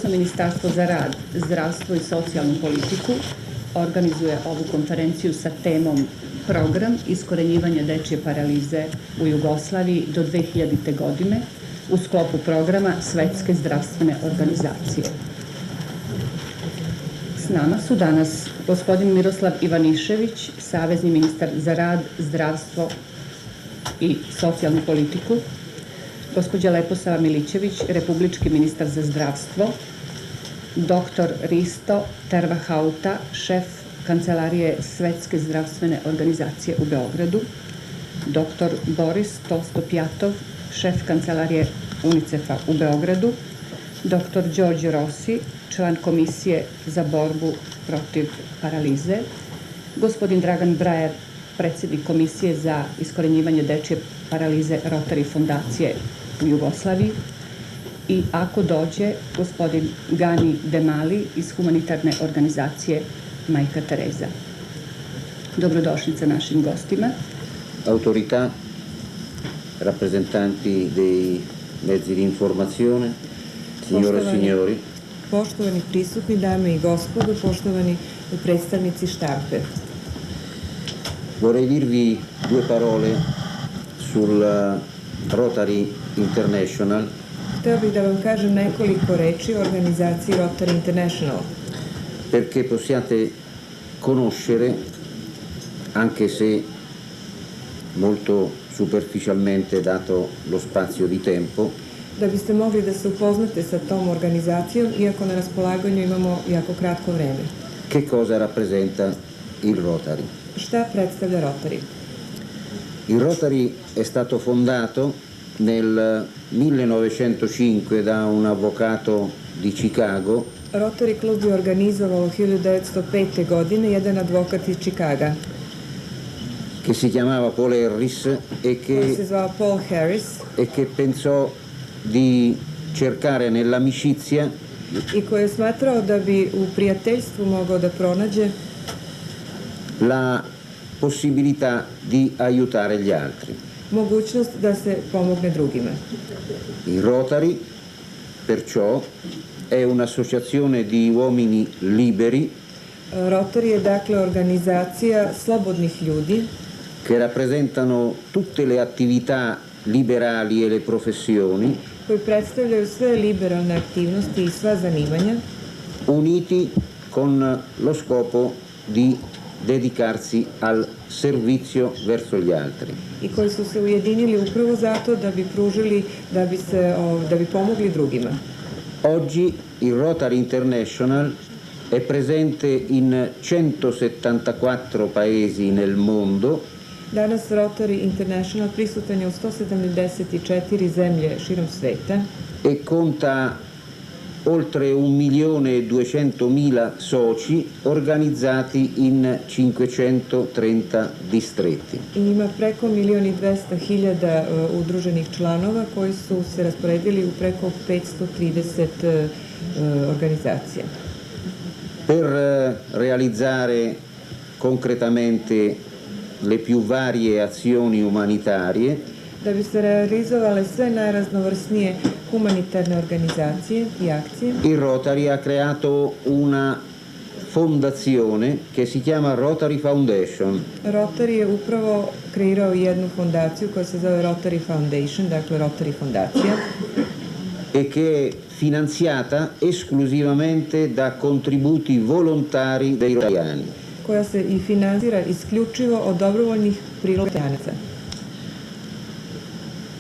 odnosno Ministarstvo za rad, zdravstvo i socijalnu politiku organizuje ovu konferenciju sa temom Program iskorenjivanja dečje paralize u Jugoslaviji do 2000. godine u sklopu programa Svetske zdravstvene organizacije. S nama su danas gospodin Miroslav Ivanišević, savezni ministar za rad, zdravstvo i socijalnu politiku, gospođa Leposava Milićević, republički ministar za zdravstvo, dr. Risto Tervahauta, šef Kancelarije Svetske zdravstvene organizacije u Beogradu, dr. Boris Tolstopjatov, šef Kancelarije UNICEF-a u Beogradu, dr. Đorđe Rossi, član Komisije za borbu protiv paralize, gospodin Dragan Brajer, predsjednik Komisije za iskorenjivanje dečje paralize Rotary fondacije u Jugoslaviji i ako dođe, gospodin Gani Demali iz humanitarne organizacije Majka Tereza. Dobrodošlica našim gostima. Autorità, rappresentanti dei mezzi di informazione, signore e signori. Poštovani prisutni, dame i gospodo, poštovani predstavnici štampe. Vorrei dirvi due parole sul Rotary International. Hteo bih da vam kažem nekoliko reči o organizaciji Rotary International. Perché possiate conoscere, anche se molto superficialmente dato lo spazio di tempo, da biste mogli da se upoznate sa tom organizacijom, iako na raspolaganju imamo jako kratko vreme. Che cosa rappresenta il Rotary? Šta predstavlja Rotary? Il Rotary è stato fondato nel 1905 da un avvocato di Chicago. Rotary klub je organizovao 1905. godine jedan advokat iz Čikaga. Che si chiamava Paul Harris Koji se zvao Paul Harris. E che pensò di cercare nell'amicizia i koji je smatrao da bi u prijateljstvu mogao da pronađe la possibilità di aiutare gli altri. Mogućnost da se pomogne drugima. Il Rotary, perciò, è un'associazione di uomini liberi Rotary je dakle organizacija slobodnih ljudi che rappresentano tutte le attività liberali e le professioni koji predstavljaju sve liberalne aktivnosti i sva zanimanja uniti con lo scopo di dedicarsi al servizio verso gli altri. I koji su se ujedinili upravo zato da bi pružili, da bi pomogli drugima. Oggi il Rotary International è presente in 174 paesi nel mondo. Danas Rotary International prisutan je u 174 zemlje širom sveta e conta oltre 1.200.000 soci organizzati in 530 distretti. I ima preko 1.200.000 udruženih članova koji su se rasporedili u preko 530 organizacija. Per realizzare concretamente le più varie azioni umanitarie, da bi se realizovale sve najraznovrsnije humanitarne organizacije i akcije, il Rotary ha creato una fondazione che si chiama Rotary Foundation. Rotary je upravo kreirao jednu fondaciju koja se zove Rotary Foundation, dakle Rotary fondacija, e che è finanziata esclusivamente da contributi volontari dei rotariani. Koja se i financira isključivo od dobrovoljnih priloga.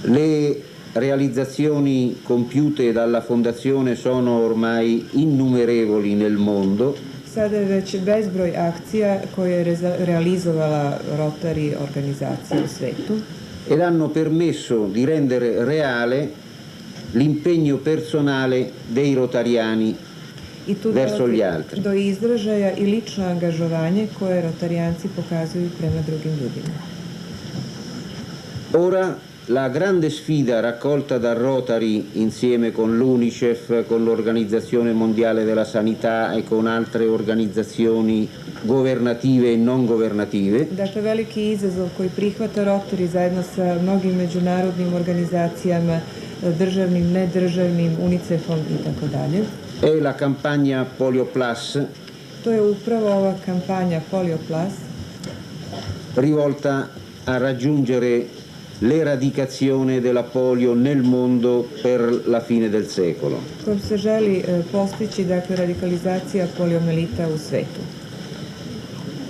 Le realizzazioni compiute dalla fondazione sono ormai innumerevoli nel mondo. Sada je već bezbroj akcija koje je realizovala Rotary organizacija u svetu. Ed hanno permesso di rendere reale l'impegno personale dei rotariani verso gli altri. Do izražaja i lično angažovanje koje rotarijanci pokazuju prema drugim ljudima. Ora la grande sfida raccolta da Rotary insieme con l'UNICEF, con l'Organizzazione Mondiale della Sanità e con altre organizzazioni governative e non governative. Dakle, veliki izazov koji prihvata Rotary zajedno sa mnogim međunarodnim organizacijama, državnim, nedržavnim, UNICEF-om i tako dalje. è la campagna Polio Plus To je upravo ova kampanja Polio Plus rivolta a raggiungere l'eradicazione della polio nel mondo per la fine del secolo. kojom se želi postići dakle, radikalizacija poliomelita u svetu.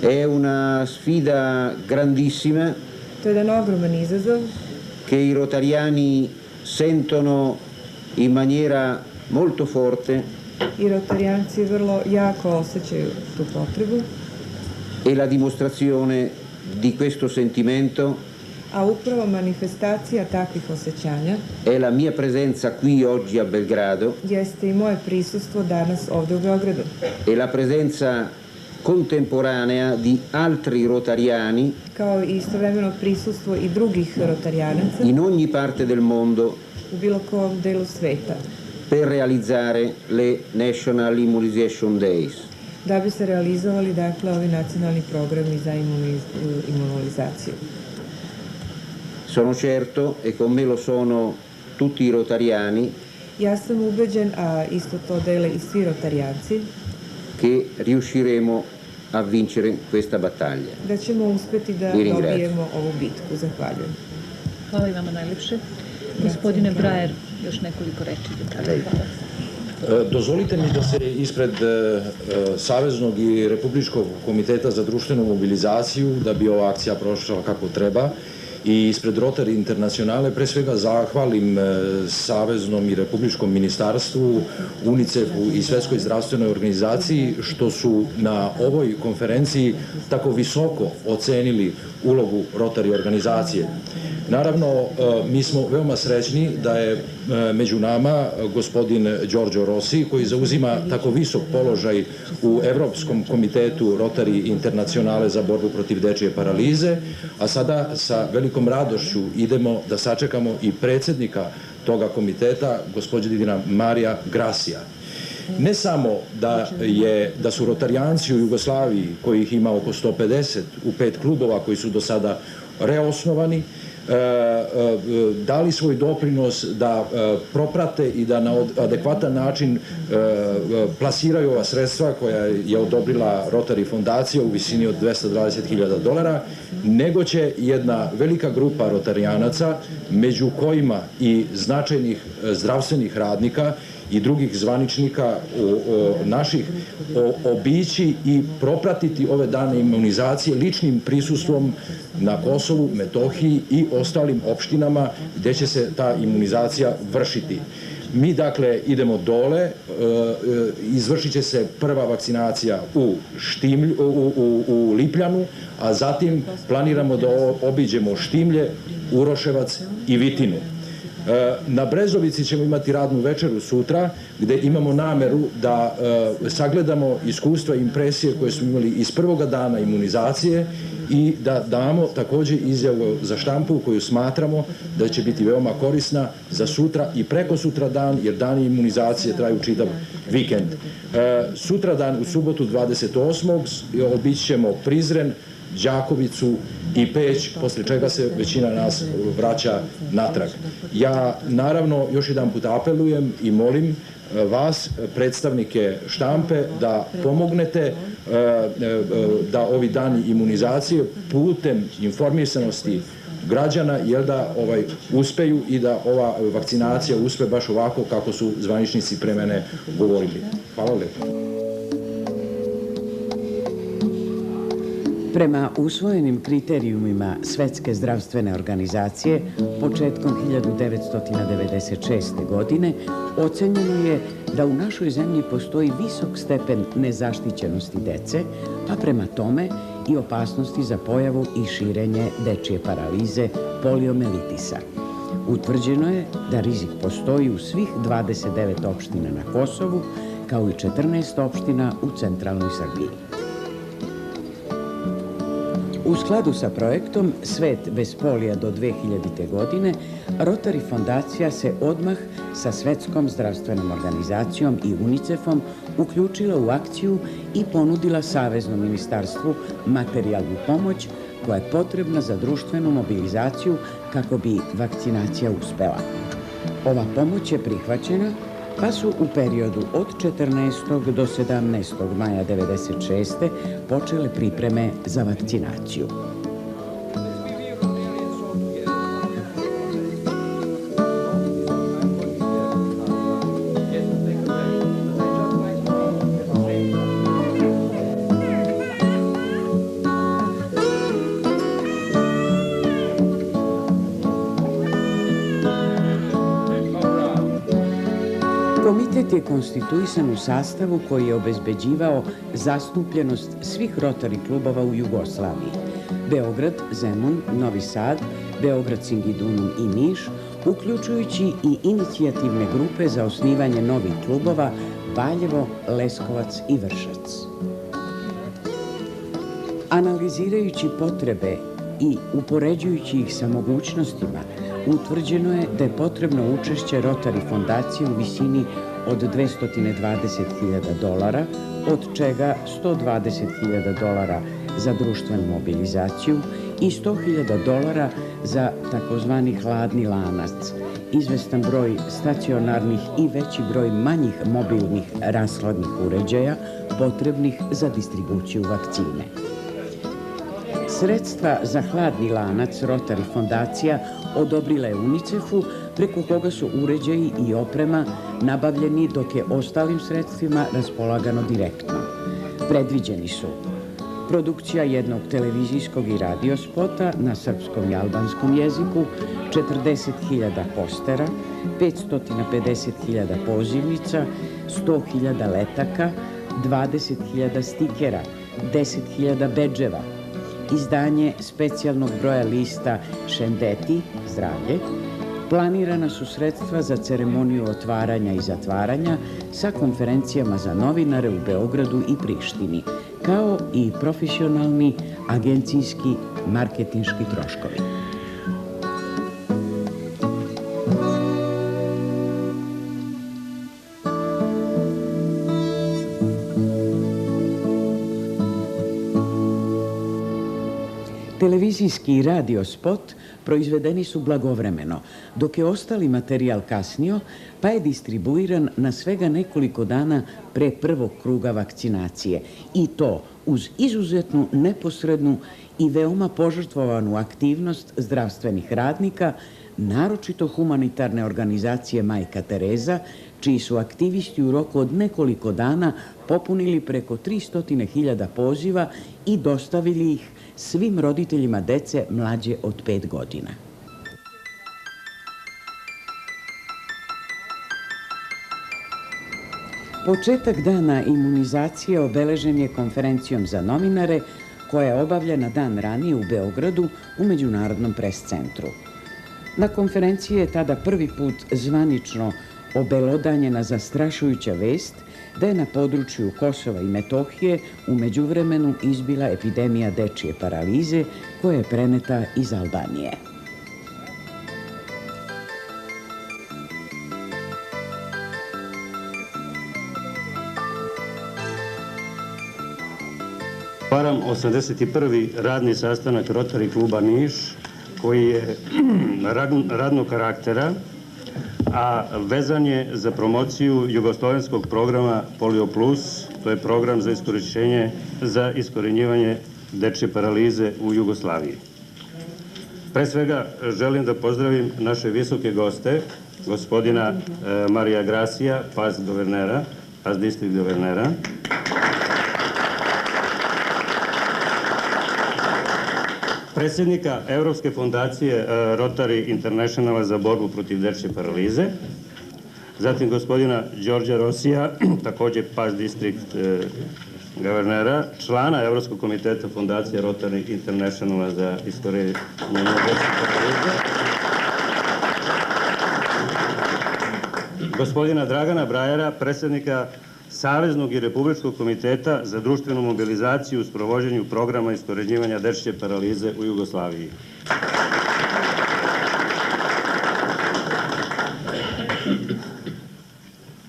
È una sfida grandissima To je jedan ogroman izazov che i rotariani sentono in maniera molto forte i rotarijanci vrlo jako osjećaju tu potrebu, e la dimostrazione di questo sentimento a upravo manifestacija takvih osjećanja è la mia presenza qui oggi a Belgrado jeste i moje prisustvo danas ovdje u Beogradu e la presenza contemporanea di altri rotariani kao i istovremeno prisustvo i drugih rotarijanaca in ogni parte del mondo u bilo kom delu sveta per realizzare le National Immunization Days. da bi se realizovali dakle ovi nacionalni programi za imunizaciju. Sono certo, e con me lo sono tutti i rotariani, Ja sam ubeđen, a isto to dele i svi rotarijanci, che riusciremo a vincere questa battaglia. da ćemo uspeti da Vi ringrazio. dobijemo ovu bitku. Zahvaljujem. Hvala i vama najlepše. Gospodine Brajer, još nekoliko reči da kažete. Dozvolite mi da se ispred Saveznog i Republičkog komiteta za društvenu mobilizaciju, da bi ova akcija prošla kako treba, i ispred Rotary Internacionale pre svega zahvalim Saveznom i Republičkom ministarstvu, UNICEF-u i Svetskoj zdravstvenoj organizaciji što su na ovoj konferenciji tako visoko ocenili ulogu Rotary organizacije. Naravno, mi smo veoma srećni da je među nama gospodin Giorgio Rossi, koji zauzima tako visok položaj u Evropskom komitetu Rotary Internacionale za borbu protiv dečije paralize, a sada sa velikom radošću idemo da sačekamo i predsjednika toga komiteta, gospodina Marija Grasija. Ne samo da su rotarijanci u Jugoslaviji, kojih ima oko 150 u 5 klubova koji su do sada reosnovani, dali svoj doprinos da proprate i da na adekvatan način plasiraju ova sredstva koja je odobrila Rotary fondacija u visini od $220.000, nego će jedna velika grupa rotarijanaca, među kojima i značajnih zdravstvenih radnika i drugih zvaničnika naših, obići i propratiti ove dane imunizacije ličnim prisustvom na Kosovu, Metohiji i ostalim opštinama gdje će se ta imunizacija vršiti. Mi dakle idemo dole, izvršit će se prva vakcinacija u Lipljanu, a zatim planiramo da obiđemo Štimlje, Uroševac i Vitinu. Na Brezovici ćemo imati radnu večeru sutra, gdje imamo nameru da sagledamo iskustva i impresije koje smo imali iz prvoga dana imunizacije i da damo također izjavu za štampu koju smatramo da će biti veoma korisna za sutra i preko sutra dan, jer dani imunizacije traju čitav vikend. Sutra dan u subotu 28. obići ćemo Prizren, Đakovicu i Peć, poslije čega se većina nas vraća natrag. Ja naravno još jedan put apelujem i molim vas, predstavnike štampe, da pomognete da ovi dani imunizacije putem informisanosti građana, jer da uspeju i da ova vakcinacija uspe baš ovako kako su zvaničnici pre mene govorili. Hvala lepo. Prema usvojenim kriterijumima Svetske zdravstvene organizacije, početkom 1996. godine ocenjeno je da u našoj zemlji postoji visok stepen nezaštićenosti dece, a prema tome i opasnosti za pojavu i širenje dečije paralize, poliomelitisa. Utvrđeno je da rizik postoji u svih 29 opština na Kosovu, kao i 14 opština u centralnoj Srbiji. U skladu sa projektom Svet bez polija do 2000. godine, Rotary fondacija se odmah sa Svetskom zdravstvenom organizacijom i UNICEF-om uključila u akciju i ponudila Saveznom ministarstvu materijalnu pomoć koja je potrebna za društvenu mobilizaciju kako bi vakcinacija uspela. Ova pomoć je prihvaćena, pa su u periodu od 14. do 17. maja 1996. počele pripreme za vakcinaciju. Komitet je konstituisan u sastavu koji je obezbeđivao zastupljenost svih Rotary klubova u Jugoslaviji. Beograd, Zemun, Novi Sad, Beograd, Singidunum i Niš, uključujući i inicijativne grupe za osnivanje novih klubova Valjevo, Leskovac i Vršac. Analizirajući potrebe i upoređujući ih sa mogućnostima, utvrđeno je da je potrebno učešće Rotary fondacije u visini od $220.000, od čega $120.000 za društvenu mobilizaciju i $100.000 za takozvani hladni lanac, izvestan broj stacionarnih i veći broj manjih mobilnih rashladnih uređaja potrebnih za distribuciju vakcine. Sredstva za hladni lanac Rotary fondacija odobrila je UNICEF-u, preko koga su uređaji i oprema nabavljeni, dok je ostalim sredstvima raspolagano direktno. Predviđeni su produkcija jednog televizijskog i radio spota na srpskom i albanskom jeziku, 40.000 postera, 550.000 pozivnica, 100.000 letaka, 20.000 stikera, 10.000 bedževa, izdanje specijalnog broja lista Šendeti, zdravlje. Planirana su sredstva za ceremoniju otvaranja i zatvaranja sa konferencijama za novinare u Beogradu i Prištini, kao i profesionalni agencijski marketinški troškovi. Televizijski i radio spot proizvedeni su blagovremeno, dok je ostali materijal kasnio, pa je distribuiran na svega nekoliko dana pre prvog kruga vakcinacije, i to uz izuzetnu, neposrednu i veoma požrtvovanu aktivnost zdravstvenih radnika, naročito humanitarne organizacije Majka Tereza, čiji su aktivisti u roku od nekoliko dana popunili preko 300.000 poziva i dostavili ih svim roditeljima dece mlađe od 5 godina. Početak dana imunizacije obeležen je konferencijom za novinare, koja je obavljena dan ranije u Beogradu u Međunarodnom pres centru. Na konferenciji je tada prvi put zvanično obelodanjena zastrašujuća vest da je na području Kosova i Metohije u međuvremenu izbila epidemija dečije paralize koja je preneta iz Albanije. Otvaram 81. radni sastanak Rotary kluba Niš, koji je radnog karaktera, a vezan je za promociju jugoslovenskog programa Polio Plus, to je program za iskorenjivanje dečje paralize u Jugoslaviji. Pre svega želim da pozdravim naše visoke goste, gospodina Marija Grasija, PAS distrikt guvernera, predsjednika Evropske fondacije Rotary Internationala za borbu protiv dečje paralize, zatim gospodina Đorđa Rosija, takođe PAS distrikt guvernera, člana Evropskog komiteta fondacije Rotary Internationala za iskorenjivanje dečje paralize, gospodina Dragana Brajera, predsjednika Saveznog i Republičkog komiteta za društvenu mobilizaciju u sprovođenju programa iskorenjivanja dečje paralize u Jugoslaviji.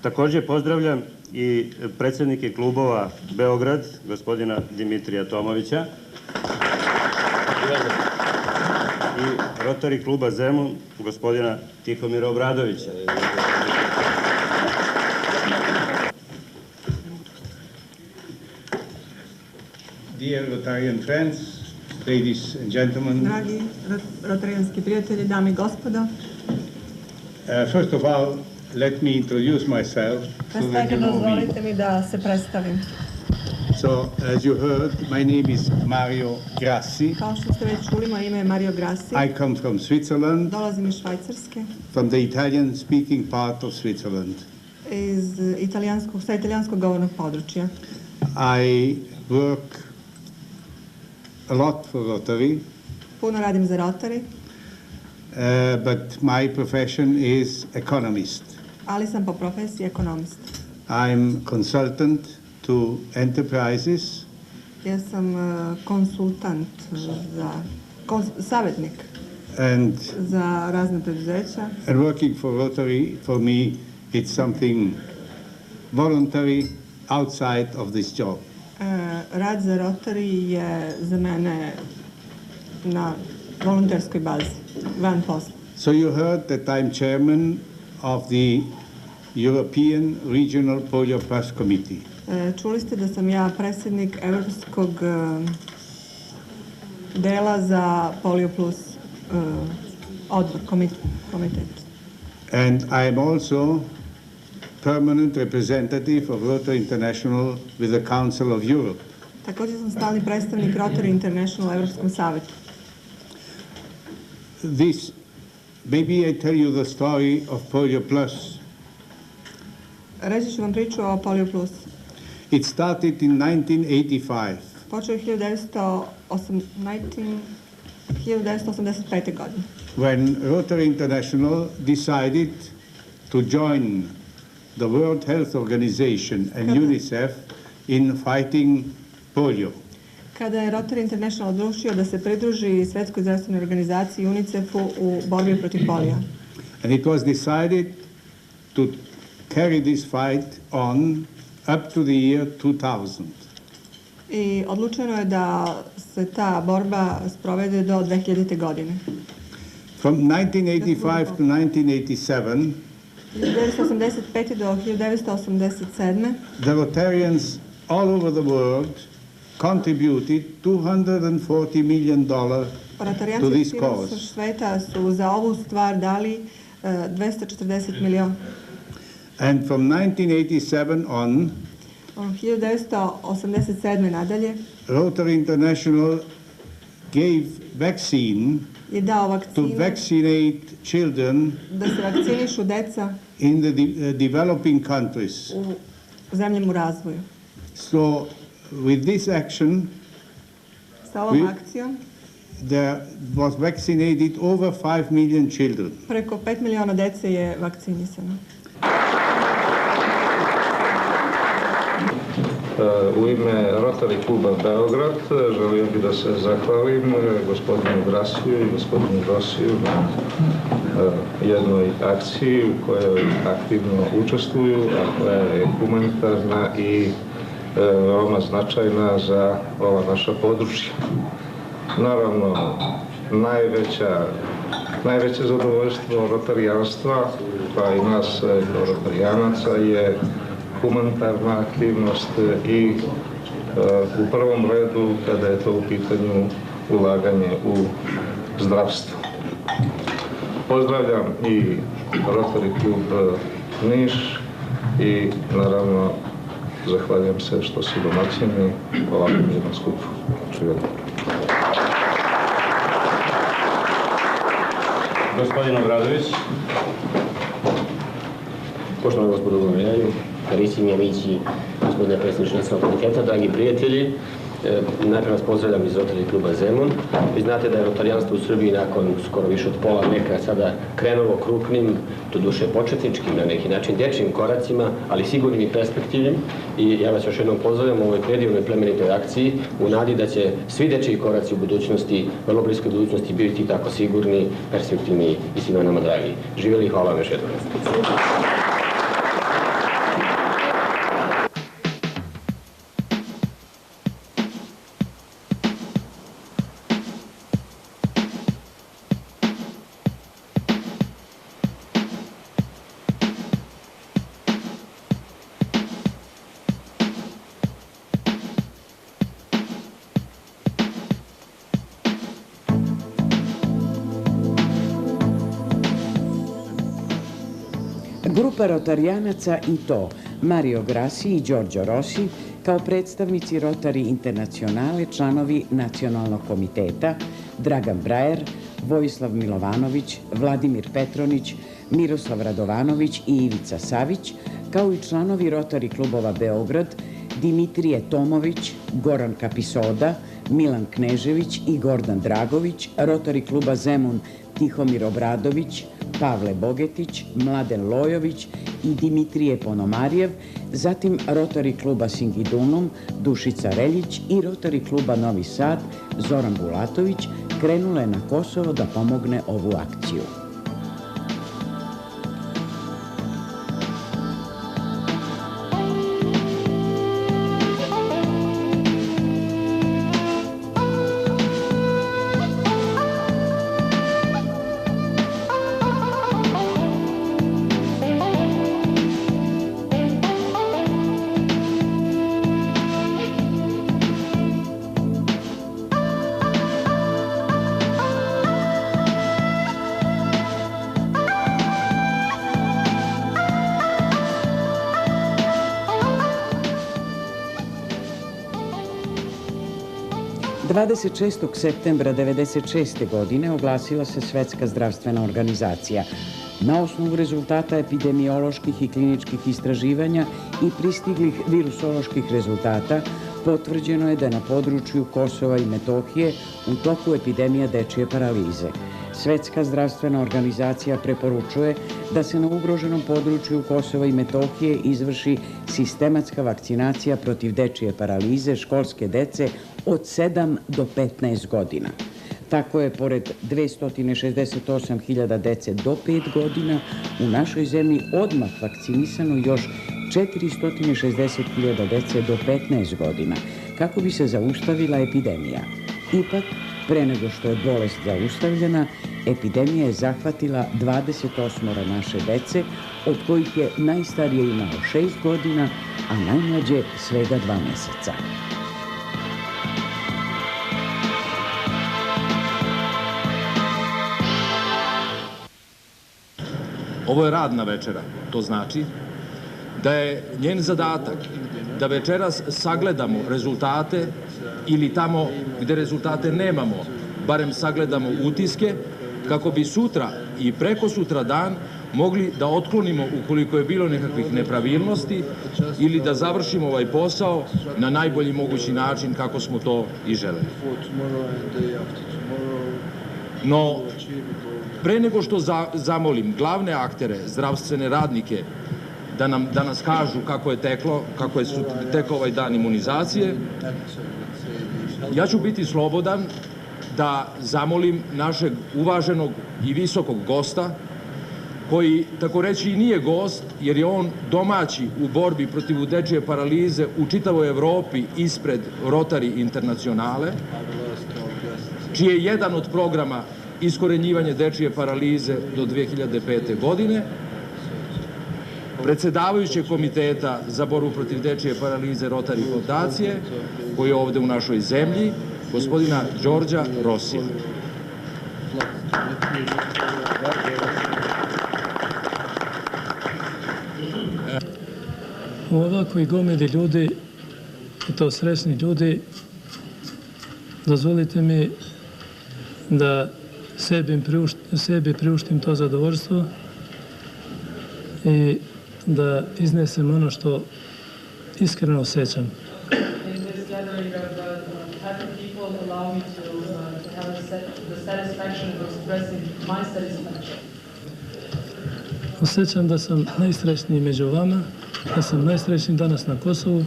Takođe pozdravljam i predsjednike klubova Beograd, gospodina Dimitrija Tomovića, i Rotary kluba Zemun, gospodina Tihomira Obradovića. dear Rotarian friends, ladies and gentlemen. Dragi rotarijanski prijatelji, dame i gospodo, First of all, let me introduce myself so pre that svega you know me. dozvolite mi da se predstavim. So, as you heard, my name is Mario Grassi. Kao što ste već čuli, moje ime je Mario Grassi. I come from Switzerland, Dolazim iz Švajcarske, from the Italian-speaking part of Switzerland. sa italijanskog govornog područja. I work a lot for Rotary, Puno radim za Rotary, but my profession is economist. ali sam po profesiji ekonomist. I'm consultant to enterprises Ja sam konsultant savjetnik and za razne preduzeća. working for Rotary, for me, it's something voluntary outside of this job. Rad za Rotary je za mene na volonterskoj bazi, van posla. So you heard that I'm chairman of the European Regional Polio Plus Committee. Čuli ste da sam ja predsjednik Evropskog dela za Polio Plus odbor, komitet. And I'm also permanent representative of Rotary International with the Council of Europe. Također sam stalni predstavnik Rotary International u Evropskom savetu. Maybe I tell you the story of Polio Plus. Reći ću vam priču o Polio Plus. It started in 1985. Počeo je 1985. godine. When Rotary International decided to join the World Health Organization and UNICEF in fighting polio. Kada je Rotary International odlučio da se pridruži Svjetskoj zdravstvenoj organizaciji UNICEF-u u borbi protiv polija. And it was decided to carry this fight on up to the year 2000. I odlučeno je da se ta borba sprovede do 2000. godine. From 1985 to 1987, 1985. do 1987. the Rotarians all over the world contributed $240 million to this cause. Sveta su za ovu stvar dali 240 miliona. And from 1987 on, 1987. nadalje Rotary International gave vaccine je dao to vakcine vaccinate children da se vakcinišu deca in the developing countries. u zemljama u razvoju. So with this action, Sa ovom akcijom there was vaccinated over 5 million children. preko 5 miliona dece je vakcinisano. U ime Rotary kluba Beograd želio bih da se zahvalim gospodinu Grasiju i gospodinu Rosiju na jednoj akciji u kojoj aktivno učestvuju, a koja je humanitarna i veoma značajna za ova naša područja. Naravno, najveće zadovoljstvo rotarijanstva, pa i nas kao rotarijanaca, je humanitarna aktivnost i u prvom redu kada je to u pitanju ulaganje u zdravstvo. Pozdravljam i Rotary klub Niš i naravno zahvaljujem se što su domaćini ovakvom jednom skupu. Čujem. Gospodin Obradović. Poštovani gospodu guverneru, carissimi amici, gospodine predsjedniče nacionalnog komiteta, dragi prijatelji, najprije vas pozdravljam iz Rotary kluba Zemun. Vi znate da je rotarijanstvo u Srbiji nakon skoro više od pola veka sada krenulo krupnim, doduše početničkim, na neki način dječjim koracima, ali sigurnim i perspektivnim. I ja vas još jednom pozdravljam u ovoj predivnoj plemenitoj akciji u nadi da će svi dječji koraci u budućnosti, vrlo bliskoj budućnosti, biti tako sigurni, perspektivni i svima nama dragi. Živjeli i hvala vam još jednom. Grupa rotarijanaca i to Mario Grassi i Giorgio Rossi kao predstavnici Rotary Internacionale, članovi Nacionalnog komiteta, Dragan Brajer, Vojislav Milovanović, Vladimir Petronić, Miroslav Radovanović i Ivica Savić, kao i članovi Rotary klubova Beograd, Dimitrije Tomović, Goran Kapisoda, Milan Knežević i Gordan Dragović, Rotary kluba Zemun Tihomir Obradović, Pavle Bogetić, Mladen Lojović i Dimitrije Ponomarjev, zatim Rotary kluba Singidunum Dušica Reljić i Rotary kluba Novi Sad Zoran Bulatović krenule na Kosovo da pomogne ovu akciju. Dvadeset 6. septembra 1996. godine oglasila se Svetska zdravstvena organizacija. Na osnovu rezultata epidemioloških i kliničkih istraživanja i pristiglih virusoloških rezultata potvrđeno je da je na području Kosova i Metohije u toku epidemija dečije paralize. Svetska zdravstvena organizacija preporučuje da se na ugroženom području Kosova i Metohije izvrši sistematska vakcinacija protiv dečije paralize školske dece od 7 do 15 godina. Tako je, pored 268.000 dece do 5 godina, u našoj zemlji odmah vakcinisano još 460.000 dece do 15 godina, kako bi se zaustavila epidemija. Ipak, pre nego što je bolest zaustavljena, epidemija je zahvatila 28 naše dece, od kojih je najstarije imalo 6 godina, a najmlađe svega 2 meseca. Ovo je radna večera, to znači da je njen zadatak da večeras sagledamo rezultate ili tamo gde rezultate nemamo, barem sagledamo utiske, kako bi sutra i preko sutra dan mogli da otklonimo ukoliko je bilo nekakvih nepravilnosti ili da završimo ovaj posao na najbolji mogući način kako smo to i želeli. No, pre nego što zamolim glavne aktere, zdravstvene radnike, da nas kažu kako je tekao ovaj dan imunizacije, ja ću biti slobodan da zamolim našeg uvaženog i visokog gosta, koji tako reći i nije gost, jer je on domaći u borbi protiv dečije paralize u čitavoj Evropi ispred Rotary Internacionale, čiji je jedan od programa iskorenjivanje dečije paralize do 2005. godine, predsedavajućeg komiteta za borbu protiv dečije paralize Rotary fondacije, koji je ovde u našoj zemlji, gospodina Đorđa Rosija. U ovakvoj gomili ljudi, i to srećni ljudi, dozvolite mi da sebi priuštim to zadovoljstvo i da iznesem ono što iskreno osjećam. Osjećam da sam najsrećniji među vama, da sam najsrećniji danas na Kosovu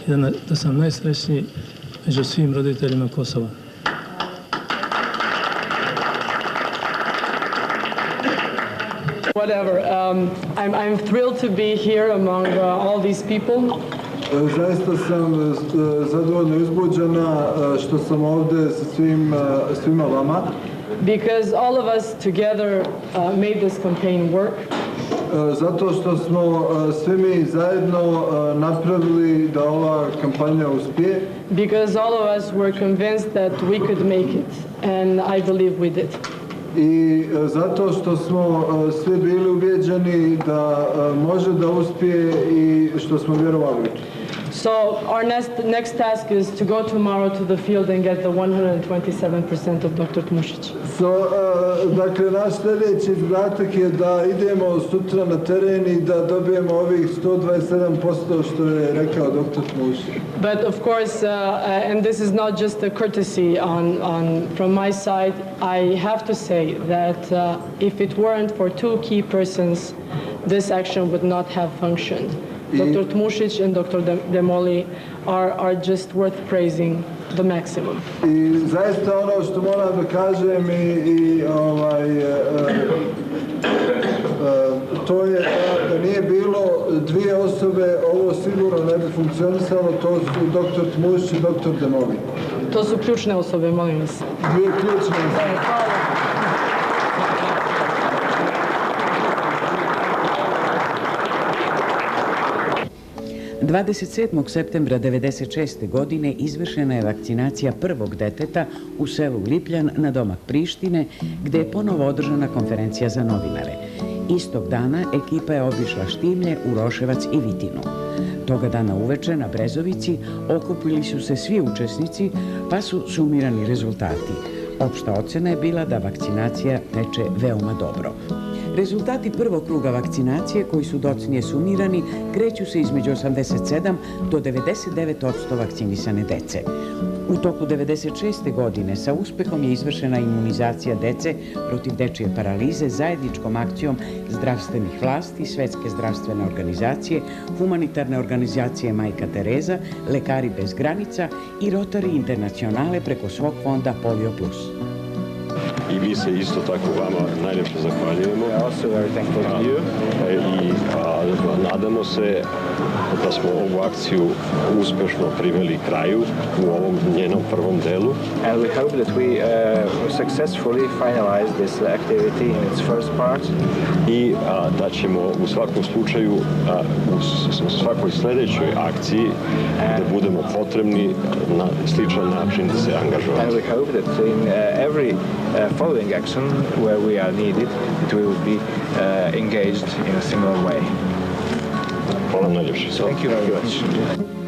i da sam najsrećniji među svim roditeljima Kosova. Whatever. I'm thrilled to be here among all these people. Zaista sam zadovoljno uzbuđena što sam ovde sa svima vama. Because all of us together made this campaign work. Zato što smo svi mi zajedno napravili da ova kampanja uspije. Because all of us were convinced that we could make it, and I believe we did. i zato što smo svi bili ubjeđeni da može da uspije i što smo vjerovali u to. So our next task is to go tomorrow to the field and get the 127% of Dr. Tmušić. Dakle, naš sljedeći zadatak je da idemo sutra na teren i da dobijemo ovih 127% što je rekao dr. Tmušić. But of course, and this is not just a courtesy from my side, I have to say that if it weren't for two key persons, this action would not have functioned. Dr. Tmušić and Dr. Demoli are just worth praising the maximum. I zaista ono što moram da kažem to je da nije bilo dvije osobe, ovo sigurno ne bi funkcionisalo, to su dr. Tmušić i dr. Demoli. To su ključne osobe, molim vas. Dvije ključne osobe. 27. septembra 1996. godine izvršena je vakcinacija prvog deteta u selu Lipljan na domak Prištine, gde je ponovo održana konferencija za novinare. Istog dana ekipa je obišla Štimlje, Uroševac i Vitinu. Toga dana uveče na Brezovici okupili su se svi učesnici, pa su sumirani rezultati. Opšta ocena je bila da vakcinacija teče veoma dobro. Rezultati prvog kruga vakcinacije, koji su docnije sumirani, kreću se između 87 do 99% vakcinisane dece. U toku 1996. godine sa uspehom je izvršena imunizacija dece protiv dečije paralize zajedničkom akcijom zdravstvenih vlasti, Svetske zdravstvene organizacije, humanitarne organizacije Majka Tereza, Lekari bez granica i Rotary Internacionale preko svog fonda Polio Plus. I mi se isto tako vama najljepše zahvaljujemo. I nadamo se da smo ovu akciju uspešno priveli kraju u ovom njenom prvom delu. And we hope that we successfully finalize this activity in its first part. I da ćemo u svakom slučaju u svakoj sledećoj akciji da budemo potrebni na sličan način da se angažujemo. And we hope that in every following action where we are needed, it will be engaged in a similar way. Hvala najljepše. Thank you very much.